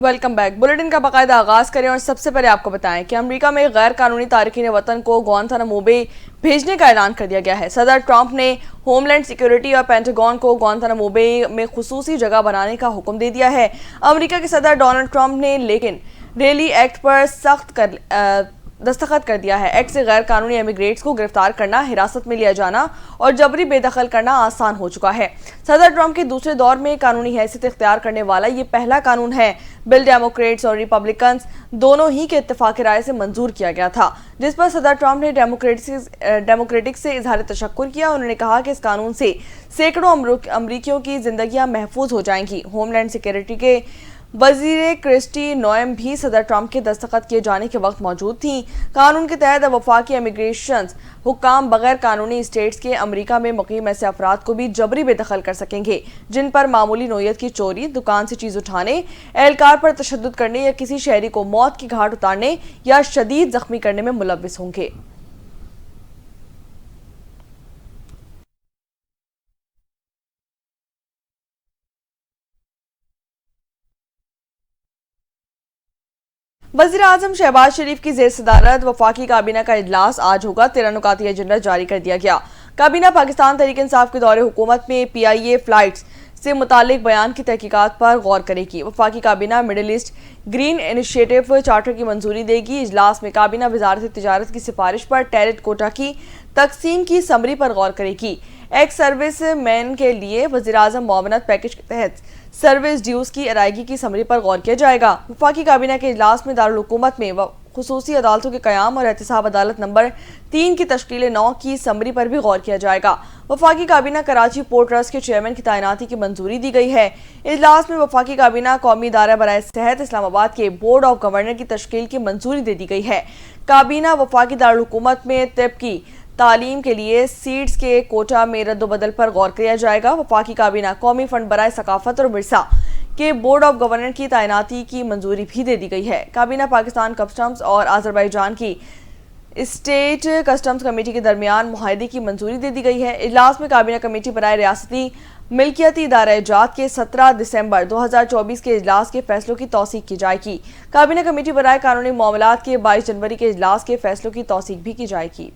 Welcome back. Bulletin का बाकायदा आगाज करें और सबसे पहले आपको बताएं कि अमेरिका में गैर कानूनी तारकीन वतन को गुआंतानामो बे भेजने का ऐलान कर दिया गया है। सदर ट्रंप ने होमलैंड सिक्योरिटी और पेंटागन को गुआंतानामो बे में खुसूसी जगह बनाने का हुक्म दे दिया है। अमेरिका के सदर डोनाल्ड ट्रंप ने लेकिन रेली एक्ट पर दस्तखत कर दिया है। एक्ट से गैर कानूनी इमिग्रेट्स को गिरफ्तार करना, हिरासत में लिया जाना और जबरी बेदखल करना आसान हो चुका है। सदर ट्रंप के दूसरे दौर में कानूनी हैसियत इख्तियार करने वाला ये पहला कानून है। बिल डेमोक्रेट्स और रिपब्लिकन्स दोनों ही के इत्तेफाक राय से मंजूर किया गया था, जिस पर सदर ट्रंप ने डेमोक्रेटिक से इजहार तशक्कुर किया। उन्होंने कहा कि इस कानून से सैकड़ों अमरीकियों की जिंदगियां महफूज हो जाएंगी। होमलैंड सिक्योरिटी के वजीर क्रिस्टी नोएम भी सदर ट्रंप के दस्तखत किए जाने के वक्त मौजूद थीं। कानून के तहत वफाकी इमिग्रेशन हुक्काम बगैर कानूनी स्टेट्स के अमेरिका में मुकीम ऐसे अफराद को भी जबरी बेदखल कर सकेंगे जिन पर मामूली नोयत की चोरी, दुकान से चीज उठाने, एहलकार पर तशद्दुद करने या किसी शहरी को मौत की घाट उतारने या शदीद जख्मी करने में मुलव्विस होंगे। वज़ीर आज़म शहबाज शरीफ की ज़ेर सदारत वफाकी काबीना का इजलास आज होगा। 13 नुकाती एजेंडा जारी कर दिया गया। काबीना पाकिस्तान तहरीक इंसाफ के दौरे हुकूमत में PIA फ्लाइट्स से मुतालिक बयान की तहकीकात पर गौर करेगी। वफाकी काबीना middle east green initiative charter की मंजूरी देगी। इजलास में काबीना वजारत तिजारत की सिफारिश पर टैरिफ कोटा की तकसीम की समरी पर गौर करेगी। एक्स सर्विस मैन के लिए वज़ीर आज़म मुआवनत पैकेज के तहत सर्विस ड्यूज की अदायगी की समरी पर गौर किया जाएगा। वफाकी काबीना के इजलास में दारुल हुकूमत में खुसूसी अदालतों के क़याम और एहतिसाब अदालत नंबर 3 की तश्कील 9 की समरी पर भी गौर किया जाएगा। वफाकी काबीना कराची पोर्ट ट्रस्ट के चेयरमैन की तैनाती की मंजूरी दी गई है। इजलास में वफाकी काबीना कौमी इदारा बराए सेहत इस्लामाबाद के बोर्ड ऑफ गवर्नर की तश्कील की मंजूरी दे दी गई है। काबीना वफाकी दारुल हुकूमत में तिब की तालीम के लिए सीट्स के कोटा में रद्द-ओ-बदल पर गौर किया जाएगा। वफाकी काबीना कौमी फंड बराए सकाफत और विरसा के बोर्ड ऑफ गवर्नर की तैनाती की मंजूरी भी दे दी गई है। काबीना पाकिस्तान कस्टम्स और आज़रबाईजान की स्टेट कस्टम्स कमेटी के दरमियान मुआहदे की मंजूरी दे दी गई है। इजलास में काबीना कमेटी बराए रियासती मिल्कियती इदारा-ए-जात के 17 दिसंबर 2024 के इजलास के फैसलों की तौसीक की जाएगी। काबीना कमेटी बराए कानूनी मामलात के 22 जनवरी के इजलास के फैसलों की तौसीक भी की जाएगी।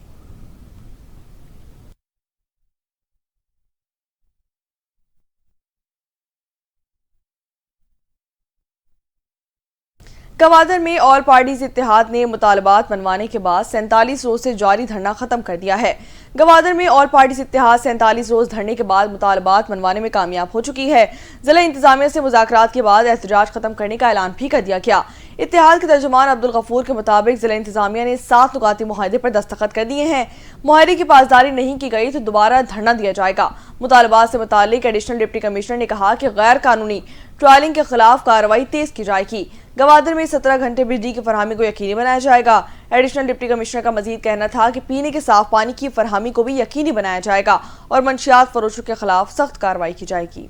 गवादर में ऑल पार्टीज इत्तेहाद ने मुतालबात मनवाने के बाद 47 रोज से जारी धरना खत्म कर दिया है। गवादर में ऑल पार्टीज इत्तेहाद 47 रोज धरने के बाद मुतालबात मनवाने में कामयाब हो चुकी है। जिला इंतजामिया से मुज़ाकरात के बाद एहतजाज खत्म करने का ऐलान भी कर दिया गया। इत्तेहाद के तर्जुमान अब्दुल गफूर के मुताबिक जिला इंतजामिया ने 7 नुकाती मुआहदे पर दस्तखत कर दिए हैं। मुआहदे की पासदारी नहीं की गई तो दोबारा धरना दिया जाएगा। मुतालबात से मुतालिक एडिशनल डिप्टी कमिश्नर ने कहा कि गैर कानूनी ट्रायलिंग के खिलाफ कार्रवाई तेज की जाएगी। गवादर में 17 घंटे बिजली की फरहमी को यकीनी बनाया जाएगा। एडिशनल डिप्टी कमिश्नर का मजीद कहना था कि पीने के साफ पानी की फरहमी को भी यकीनी बनाया जाएगा और मंशियात फरोशों के खिलाफ सख्त कार्रवाई की जाएगी।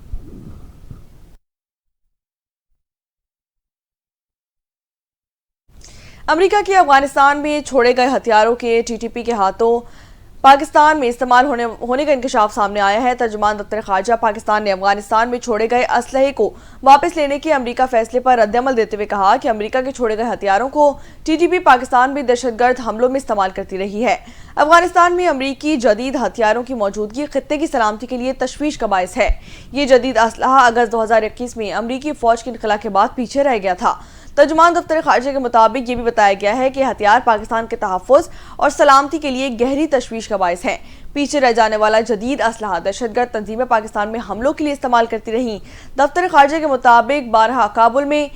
अमेरिका के अफगानिस्तान में छोड़े गए हथियारों के TTP के हाथों पाकिस्तान में इस्तेमाल होने का इंकशाफ सामने आया है। तर्जुमान दफ्तर खारजा पाकिस्तान ने अफगानिस्तान में छोड़े गए असलहे को वापस लेने के अमेरिका फैसले पर रद्दअमल देते हुए कहा कि अमेरिका के छोड़े गए हथियारों को TTP पाकिस्तान में दहशतगर्द हमलों में इस्तेमाल करती रही है। अफगानिस्तान में अमरीकी जदीद हथियारों की मौजूदगी खित्ते की सलामती के लिए तशवीश का बायस है। ये जदीद असलहा अगस्त 2021 में अमरीकी फौज के इनखला के बाद पीछे रह गया था। तर्जुमान दफ्तर खारजा के मुताबिक ये भी बताया गया है कि हथियार पाकिस्तान के तहफ़्फ़ुज़ और सलामती के लिए गहरी तशवीश का बायस है। पीछे रह जाने वाला जदीद असलहा दहशतगर्द तंजीमें पाकिस्तान में हमलों के लिए इस्तेमाल करती रहीं। दफ्तर खारजा के मुताबिक 12 काबुल में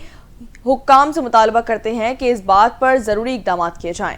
हुक्काम से मुतालबा करते हैं कि इस बात पर ज़रूरी इक़दाम किए जाएँ।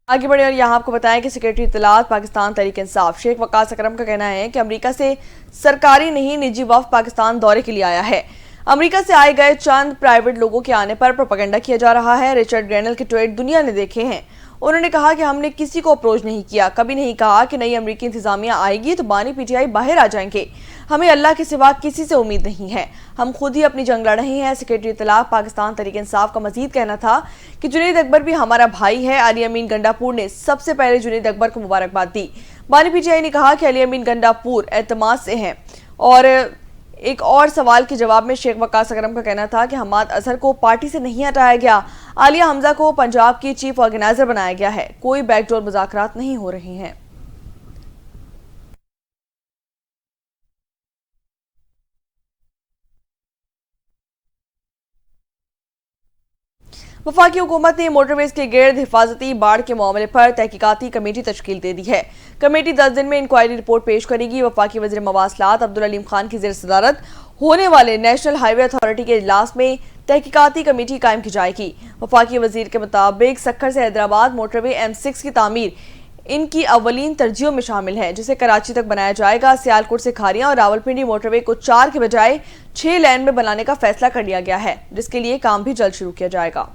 आगे बढ़े और यहाँ आपको बताएं कि सेक्रेटरी इत्तलात पाकिस्तान तहरीक इंसाफ शेख वकास अकरम का कहना है कि अमेरिका से सरकारी नहीं निजी वफ़द पाकिस्तान दौरे के लिए आया है। अमेरिका से आए गए चंद प्राइवेट लोगों के आने पर प्रोपेगेंडा किया जा रहा है। रिचर्ड ग्रेनल के ट्वीट दुनिया ने देखे हैं। उन्होंने कहा कि हमने किसी को अप्रोच नहीं किया, कभी नहीं कहा कि नई अमेरिकी इंतजामिया आएगी तो बानी PTI बाहर आ जाएंगे। हमें अल्लाह के सिवा किसी से उम्मीद नहीं है, हम खुद ही अपनी जंग लड़ रहे हैं। सेक्रेटरी इत्तलात पाकिस्तान तहरीक इंसाफ का मजीद कहना था कि जुनैद अकबर भी हमारा भाई है। अली अमीन गंडापुर ने सबसे पहले जुनैद अकबर को मुबारकबाद दी। بانی پی ٹی آئی نے کہا کہ علی امین گنڈاپور اعتماد سے ہیں، اور ایک اور سوال کے جواب میں شیخ وقاص اکرم کا کہنا تھا کہ حماد اظہر کو پارٹی سے نہیں ہٹایا گیا، عالیہ حمزہ کو پنجاب کی چیف آرگنائزر بنایا گیا ہے، کوئی بیک ڈور مذاکرات نہیں ہو رہی ہیں۔ وفاقی حکومت نے موٹر ویز کے گرد حفاظتی باڑ کے معاملے پر تحقیقاتی کمیٹی تشکیل دے دی ہے۔ کمیٹی 10 دن میں انکوائری رپورٹ پیش کرے گی۔ وفاقی وزیر مواصلات عبدالعلیم خان کی زیر صدارت ہونے والے نیشنل ہائی وے اتھارٹی کے اجلاس میں تحقیقاتی کمیٹی قائم کی جائے گی۔ وفاقی وزیر کے مطابق سکھر سے حیدرآباد موٹر وے M6 کی تعمیر ان کی اولین ترجیحوں میں شامل ہے، جسے کراچی تک بنایا جائے گا۔ سیالکوٹ سے کھاریاں اور راولپنڈی موٹر وے کو 4 کے بجائے 6 لین میں بنانے کا فیصلہ کر لیا گیا ہے، جس کے لیے کام بھی جلد شروع کیا جائے گا۔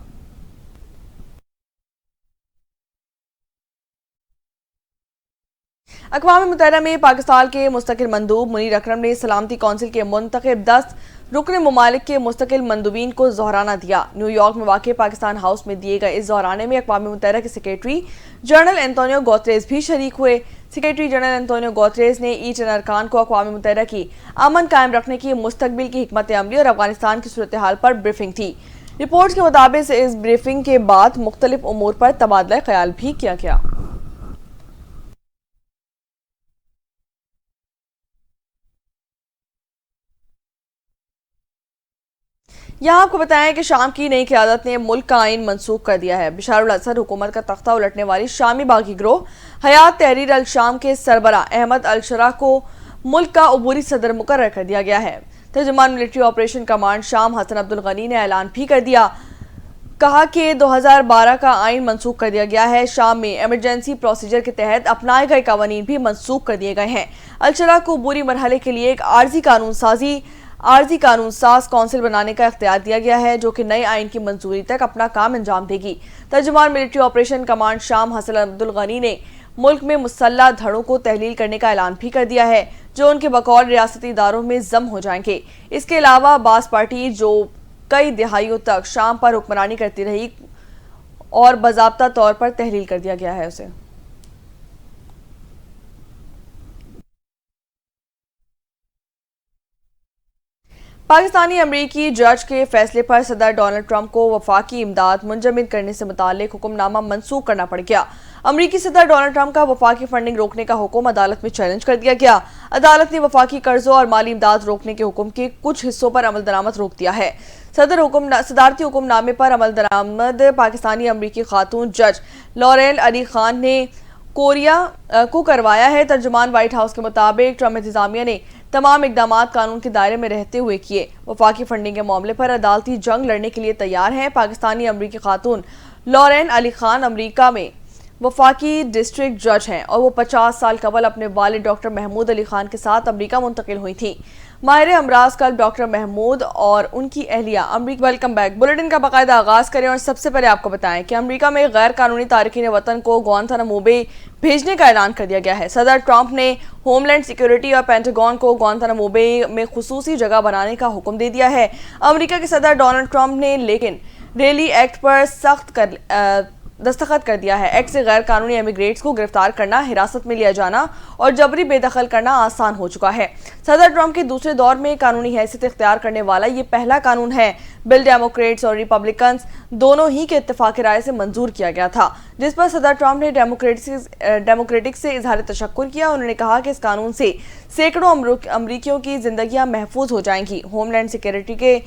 اقوام متحدہ میں پاکستان کے مستقل مندوب منیر اکرم نے سلامتی کونسل کے منتخب 10 رکن ممالک کے مستقل مندوبین کو زہرانہ دیا۔ نیو یارک میں واقع پاکستان ہاؤس میں دیے گئے اس زہرانے میں اقوام متحدہ کے سیکریٹری جنرل انتونیو گوتریز بھی شریک ہوئے۔ سیکریٹری جنرل انتونیو گوتریز نے ایچ این ارکان کو اقوام متحدہ کی امن قائم رکھنے کی مستقبل کی حکمت عملی اور افغانستان کی صورتحال پر بریفنگ دی۔ رپورٹ کے مطابق اس بریفنگ کے بعد مختلف امور پر تبادلہ خیال بھی کیا گیا۔ یہاں آپ کو بتائیں کہ شام کی نئی قیادت نے ملک کا آئین منسوخ کر دیا ہے۔ بشار الاسد حکومت کا تختہ الٹنے والی شامی باغی گروہ حیات تحریر الشام کے سربراہ احمد الشرا کو ملک کا عبوری صدر مقرر کر دیا گیا ہے۔ ترجمان ملٹری آپریشن کمانڈ شام حسن عبدالغنی نے اعلان بھی کر دیا، کہا کہ 2012 کا آئین منسوخ کر دیا گیا ہے۔ شام میں ایمرجنسی پروسیجر کے تحت اپنائے گئے قوانین بھی منسوخ کر دیے گئے ہیں۔ الشرا کو عبوری مرحلے کے لیے ایک عارضی قانون ساز کونسل بنانے کا اختیار دیا گیا ہے، جو کہ نئے آئین کی منظوری تک اپنا کام انجام دے گی۔ ترجمان ملٹری آپریشن کمانڈ شام حسن عبدالغنی نے ملک میں مسلح دھڑوں کو تحلیل کرنے کا اعلان بھی کر دیا ہے، جو ان کے بقول ریاستی اداروں میں ضم ہو جائیں گے۔ اس کے علاوہ باس پارٹی جو کئی دہائیوں تک شام پر حکمرانی کرتی رہی اور باضابطہ طور پر تحلیل کر دیا گیا ہے اسے۔ پاکستانی امریکی جج کے فیصلے پر صدر ڈونلڈ ٹرمپ کو وفاقی امداد منجمد کرنے سے متعلق حکم نامہ منسوخ کرنا پڑ گیا۔ امریکی صدر ڈونلڈ ٹرمپ کا وفاقی فنڈنگ روکنے کا حکم عدالت میں چیلنج کر دیا گیا۔ عدالت نے وفاقی قرضوں اور مالی امداد روکنے کے حکم کے کچھ حصوں پر عمل درآمد روک دیا ہے۔ صدارتی حکم نامے پر عمل درآمد پاکستانی امریکی خاتون جج لوریل علی خان نے کوریا کو کروایا ہے۔ ترجمان وائٹ ہاؤس کے مطابق ٹرمپ انتظامیہ نے تمام اقدامات قانون کے دائرے میں رہتے ہوئے کیے۔ وفاقی فنڈنگ کے معاملے پر عدالتی جنگ لڑنے کے لیے تیار ہیں۔ پاکستانی امریکی خاتون لورین علی خان امریکہ میں وفاقی ڈسٹرکٹ جج ہیں اور وہ 50 سال قبل اپنے والد ڈاکٹر محمود علی خان کے ساتھ امریکہ منتقل ہوئی تھیں۔ ماہر امراض قلب ڈاکٹر محمود اور ان کی اہلیہ امریکہ ویلکم بیک بلیٹن کا باقاعدہ آغاز کریں اور سب سے پہلے آپ کو بتائیں کہ امریکہ میں غیر قانونی تارکین وطن کو گوانتانامو بے بھیجنے کا اعلان کر دیا گیا ہے۔ صدر ٹرمپ نے ہوم لینڈ سیکیورٹی اور پینٹاگون کو گوانتانامو بے میں خصوصی جگہ بنانے کا حکم دے دیا ہے۔ امریکہ کے صدر ڈونلڈ ٹرمپ نے لیکن ریلی ایکٹ پر دستخط کر دیا ہے۔ ایکٹ سے غیر قانونی امیگریٹس کو گرفتار کرنا، حراست میں لیا جانا اور جبری بے دخل کرنا آسان ہو چکا ہے۔ صدر ٹرمپ کے دوسرے دور میں قانونی حیثیت اختیار کرنے والا یہ پہلا قانون ہے۔ بل ڈیموکریٹس اور ریپبلکنز دونوں ہی کے اتفاق رائے سے منظور کیا گیا تھا، جس پر صدر ٹرمپ نے ڈیموکریٹک سے اظہار تشکر کیا۔ انہوں نے کہا کہ اس قانون سے سینکڑوں امریکیوں کی زندگیاں محفوظ ہو جائیں گی۔ ہوم لینڈ سیکیورٹی کے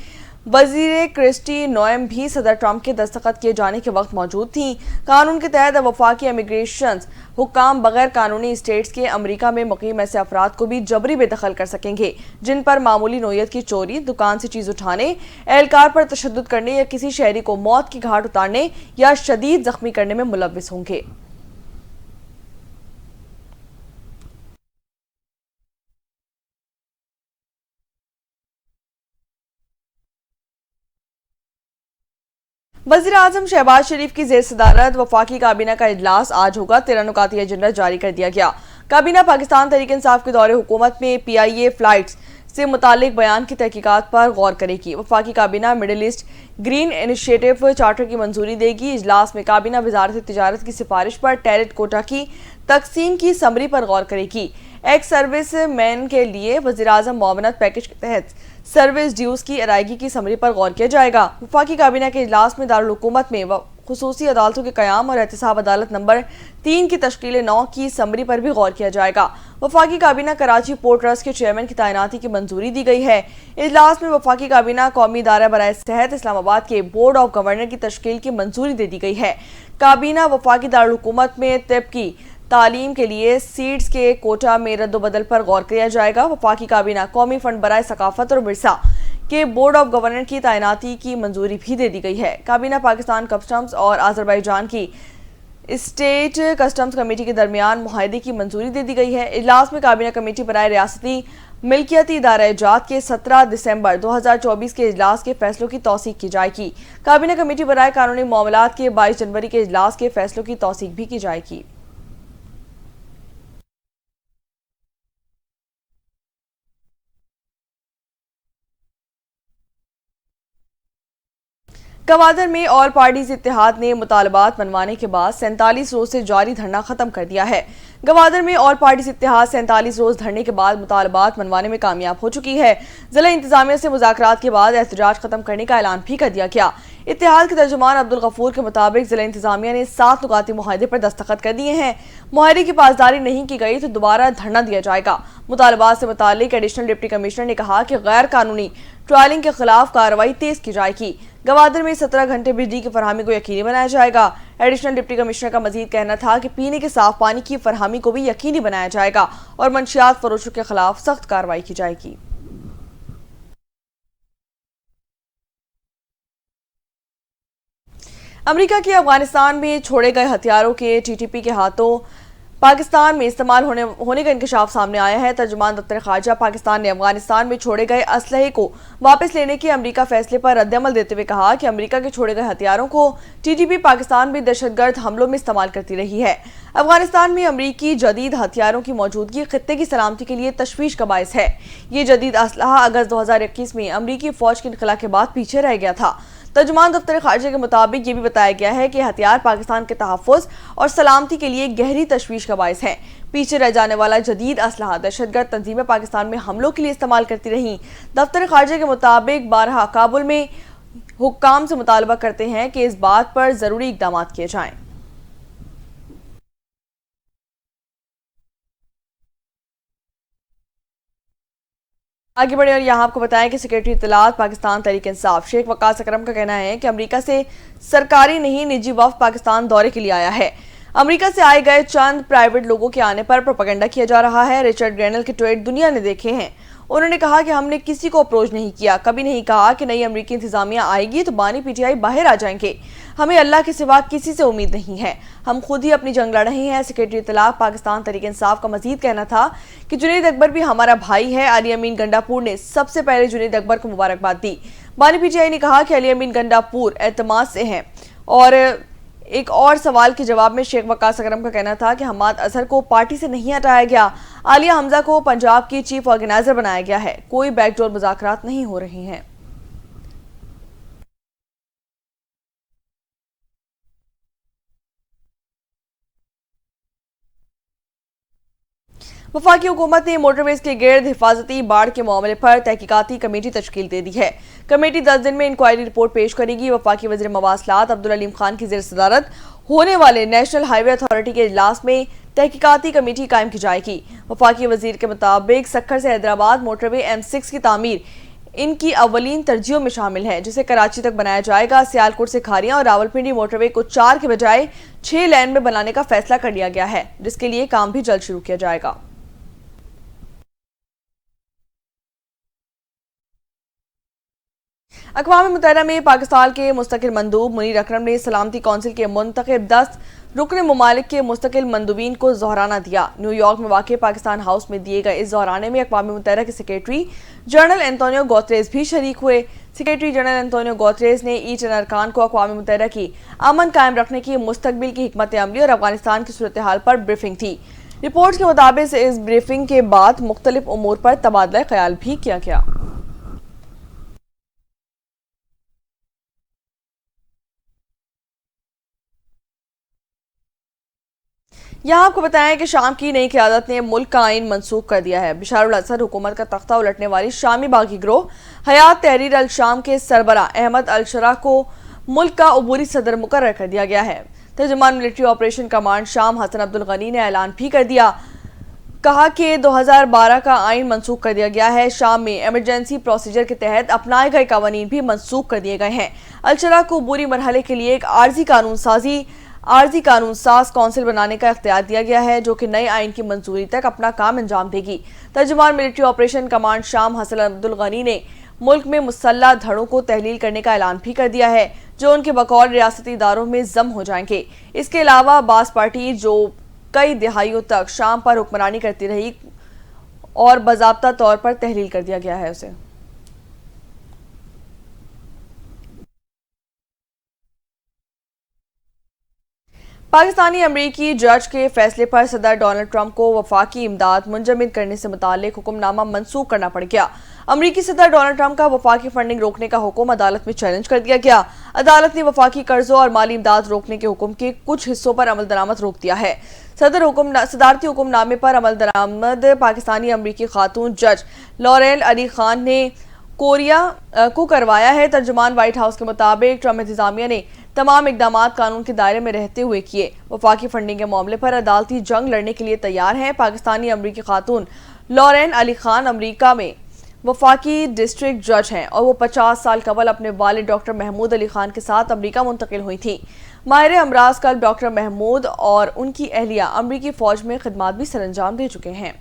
وزیر کرسٹی نوئم بھی صدر ٹرمپ کے دستخط کیے جانے کے وقت موجود تھیں۔ قانون کے تحت وفاقی امیگریشن حکام بغیر قانونی اسٹیٹس کے امریکہ میں مقیم ایسے افراد کو بھی جبری بے دخل کر سکیں گے جن پر معمولی نوعیت کی چوری، دکان سے چیز اٹھانے، اہلکار پر تشدد کرنے یا کسی شہری کو موت کی گھاٹ اتارنے یا شدید زخمی کرنے میں ملوث ہوں گے۔ وزیر اعظم شہباز شریف کی زیر صدارت وفاقی کابینہ کا اجلاس آج ہوگا۔ 13 نکاتی ایجنڈا جاری کر دیا گیا۔ کابینہ پاکستان تحریک انصاف کے دور حکومت میں PIA فلائٹس سے متعلق بیان کی تحقیقات پر غور کرے گی۔ وفاقی کابینہ middle east green initiative charter کی منظوری دے گی۔ اجلاس میں کابینہ وزارت تجارت کی سفارش پر ٹیرٹ کوٹا کی तकसीम की समरी पर गौर करेगी। एक्स सर्विस मैन के लिए वज़ीर-आज़म मुआवनत पैकेज के तहत सर्विस ड्यूज की अदायगी की समरी पर गौर किया जाएगा। वफाकी काबीना के इजलास में दारुल हुकूमत में खुसूसी अदालतों के क़याम और एहतसाब अदालत नंबर 3 की तश्कील 9 की समरी पर भी गौर किया जाएगा। वफाकी काबीना कराची पोर्ट ट्रस्ट के चेयरमैन की तैनाती की मंजूरी दी गई है। इजलास में वफाकी काबीना कौमी इदारा बराए सेहत इस्लामाबाद के बोर्ड ऑफ गवर्नर की तश्कील की मंजूरी दे दी गई है। काबीना वफाकी दारुल हुकूमत में तिब की तालीम के लिए सीट्स के कोटा में रद्द-बदल पर गौर किया जाएगा। वफाकी काबीना कौमी फंड बराए सकाफत और विरसा के बोर्ड ऑफ गवर्नर की तैनाती की मंजूरी भी दे दी गई है। काबीना पाकिस्तान कस्टम्स और आज़रबाईजान की स्टेट कस्टम्स कमेटी के दरमियान मुआहदे की मंजूरी दे दी गई है। इजलास में काबीना कमेटी बराए रियासती मिल्कियती इदारा-ए-जात के 17 दिसंबर 2024 के इजलास के फैसलों की तौसीक की जाएगी। काबीना कमेटी बराए कानूनी मामलात के 22 जनवरी के इजलास के फैसलों की तौसीक भी की जाएगी। गवादर में ऑल पार्टीज इत्तेहाद ने मुतालबात मनवाने के बाद 47 रोज से जारी धरना खत्म कर दिया है। गवादर में ऑल पार्टीज इत्तेहाद 47 रोज धरने के बाद मुतालबात मनवाने में कामयाब हो चुकी है। जिला इंतजामिया से मुज़ाकरात के बाद एहतजाज खत्म करने का ऐलान भी कर दिया गया। इत्तेहाद के तर्जुमान अब्दुल गफूर के मुताबिक जिला इंतजामिया ने 7 नुकाती मुआहदे पर दस्तखत कर दिए हैं। मुआहदे की पासदारी नहीं की गई तो दोबारा धरना दिया जाएगा। मुतालबात से मुतालिक एडिशनल डिप्टी कमिश्नर ने कहा कि गैर कानूनी ट्रायलिंग के खिलाफ कार्रवाई तेज की जाएगी। गवादर में 17 घंटे बिजली की फरहमी को यकीनी बनाया जाएगा। एडिशनल डिप्टी कमिश्नर का मजीद कहना था कि पीने के साफ पानी की फरहमी को भी यकीनी बनाया जाएगा और मंशियात फरोशों के खिलाफ सख्त कार्रवाई की जाएगी। अमेरिका के अफगानिस्तान में छोड़े गए हथियारों के टीटीपी के हाथों पाकिस्तान में इस्तेमाल होने का इंकशाफ सामने आया है। तर्जुमान दफ्तर खारजा पाकिस्तान ने अफगानिस्तान में छोड़े गए असलहे को वापस लेने के अमेरिका फैसले पर रद्दअमल देते हुए कहा कि अमेरिका के छोड़े गए हथियारों को टीटीपी पाकिस्तान में दहशतगर्द हमलों में इस्तेमाल करती रही है। अफगानिस्तान में अमरीकी जदीद हथियारों की मौजूदगी खित्ते की सलामती के लिए तशवीश का बायस है। ये जदीद असलहा अगस्त 2021 में अमरीकी फौज के इनखला के बाद पीछे रह गया था। तर्जुमान दफ्तर खारजा के मुताबिक ये भी बताया गया है कि हथियार पाकिस्तान के तहफ़्फ़ुज़ और सलामती के लिए गहरी तशवीश का बायस है। पीछे रह जाने वाला जदीद असलहा दहशतगर्द तंजीमें पाकिस्तान में हमलों के लिए इस्तेमाल करती रहीं। दफ्तर खारजा के मुताबिक 12 काबुल में हुक्काम से मुतालबा करते हैं कि इस बात पर ज़रूरी इक़दाम किए जाएँ। आगे बढ़े और यहाँ आपको बताएं कि सेक्रेटरी इत्तलात पाकिस्तान तहरीक इंसाफ शेख वकास अकरम का कहना है कि अमेरिका से सरकारी नहीं निजी वफ़द पाकिस्तान दौरे के लिए आया है। अमेरिका से आए गए चंद प्राइवेट लोगों के आने पर प्रोपेगेंडा किया जा रहा है। रिचर्ड ग्रेनल के ट्वीट दुनिया ने देखे हैं। उन्होंने कहा कि हमने किसी को अप्रोच नहीं किया, कभी नहीं कहा कि नई अमेरिकी इंतजामिया आएगी तो बानी पीटीआई बाहर आ जाएंगे। हमें अल्लाह के सिवा किसी से उम्मीद नहीं है, हम खुद ही अपनी जंग लड़ रहे हैं। सेक्रेटरी इत्तलात पाकिस्तान तहरीक इंसाफ का मजीद कहना था कि जुनैद अकबर भी हमारा भाई है। अली अमीन गंडापुर ने सबसे पहले जुनैद अकबर को मुबारकबाद दी। बानी पीटीआई ने कहा कि अली अमीन गंडापुर एतमाद से हैं। और एक और सवाल के जवाब में शेख वकास अकरम का कहना था कि हमाद अजहर को पार्टी से नहीं हटाया गया, आलिया हमजा को पंजाब की चीफ ऑर्गेनाइजर बनाया गया है, कोई बैकडोर मुज़ाकरात नहीं हो रहे हैं। वफाकी हुकूमत ने मोटरवेज के गिर्द हिफाजती बाढ़ के मामले पर तहकीकाती कमेटी तश्कील दे दी है। कमेटी 10 दिन में इंक्वायरी रिपोर्ट पेश करेगी। वफाकी वज़ीर मवासलात अब्दुल अलीम खान की ज़ेर सदारत होने वाले नेशनल हाईवे अथॉरिटी के इजलास में तहकीकाती कमेटी कायम की जाएगी। वफाकी वज़ीर के मुताबिक सक्खर से हैदराबाद मोटरवे M6 की तामीर इनकी अवलीन तरजीहों में शामिल है, जिसे कराची तक बनाया जाएगा। सियालकोट से खारियां और रावलपिंडी मोटरवे को 4 के बजाय 6 लेन में बनाने का फैसला कर लिया गया है, जिसके लिए काम भी जल्द शुरू किया जाएगा। अक़वाम मुत्तहिदा में पाकिस्तान के मुस्तकिल मंदूब मुनीर अकरम ने सलामती कौंसिल के मुंतखब 10 रुकन ममालिक के मुस्तकिल मंदूबीन को ज़ोहराना दिया। न्यूयॉर्क में वाक़ पाकिस्तान हाउस में दिए गए इस ज़ोहराने में अक़वाम मुत्तहिदा के सेक्रेटरी जनरल एंटोनियो गुतेरेस भी शरीक हुए। सेक्रेटरी जनरल एंटोनियो गुतेरेस ने ईच एंड अरकान को अक़वाम मुत्तहिदा की अमन कायम रखने की मुस्तक़बिल की हिकमत अमली और अफगानिस्तान की सूरत हाल पर ब्रीफिंग थी। रिपोर्ट के मुताबिक इस ब्रीफिंग के बाद मुख्तलिफ उमूर पर तबादला ख्याल भी किया गया। یہاں آپ کو بتائیں کہ شام کی نئی قیادت نے ملک کا آئین منسوخ کر دیا ہے۔ بشار الاسد حکومت کا تختہ الٹنے والی شامی باغی گروہ حیات تحریر الشام کے سربراہ احمد الشرا کو ملک کا عبوری صدر مقرر کر دیا گیا ہے۔ ترجمان ملٹری آپریشن کمانڈ شام حسن عبدالغنی نے اعلان بھی کر دیا، کہا کہ 2012 کا آئین منسوخ کر دیا گیا ہے۔ شام میں ایمرجنسی پروسیجر کے تحت اپنائے گئے قوانین بھی منسوخ کر دیے گئے ہیں۔ الشرا کو عبوری مرحلے کے لیے ایک عارضی قانون ساز کونسل بنانے کا اختیار دیا گیا ہے، جو کہ نئے آئین کی منظوری تک اپنا کام انجام دے گی۔ ترجمان ملٹری آپریشن کمانڈ شام حسن عبدالغنی نے ملک میں مسلح دھڑوں کو تحلیل کرنے کا اعلان بھی کر دیا ہے، جو ان کے بقول ریاستی اداروں میں ضم ہو جائیں گے۔ اس کے علاوہ باس پارٹی جو کئی دہائیوں تک شام پر حکمرانی کرتی رہی اور باضابطہ طور پر تحلیل کر دیا گیا ہے اسے۔ پاکستانی امریکی جج کے فیصلے پر صدر ڈونلڈ ٹرمپ کو وفاقی امداد منجمد کرنے سے متعلق حکم نامہ منسوخ کرنا پڑ گیا۔ امریکی صدر ڈونلڈ ٹرمپ کا وفاقی فنڈنگ روکنے کا حکم عدالت میں چیلنج کر دیا گیا۔ عدالت نے وفاقی قرضوں اور مالی امداد روکنے کے حکم کے کچھ حصوں پر عمل درآمد روک دیا ہے۔ صدارتی حکم نامے پر عمل درآمد پاکستانی امریکی خاتون جج لوریل علی خان نے کوریا کو کروایا ہے۔ ترجمان وائٹ ہاؤس کے مطابق ٹرمپ انتظامیہ نے تمام اقدامات قانون کے دائرے میں رہتے ہوئے کیے۔ وفاقی فنڈنگ کے معاملے پر عدالتی جنگ لڑنے کے لیے تیار ہیں۔ پاکستانی امریکی خاتون لورین علی خان امریکہ میں وفاقی ڈسٹرکٹ جج ہیں اور وہ 50 سال قبل اپنے والد ڈاکٹر محمود علی خان کے ساتھ امریکہ منتقل ہوئی تھیں۔ ماہر امراض قلب ڈاکٹر محمود اور ان کی اہلیہ امریکی فوج میں خدمات بھی سر انجام دے چکے ہیں۔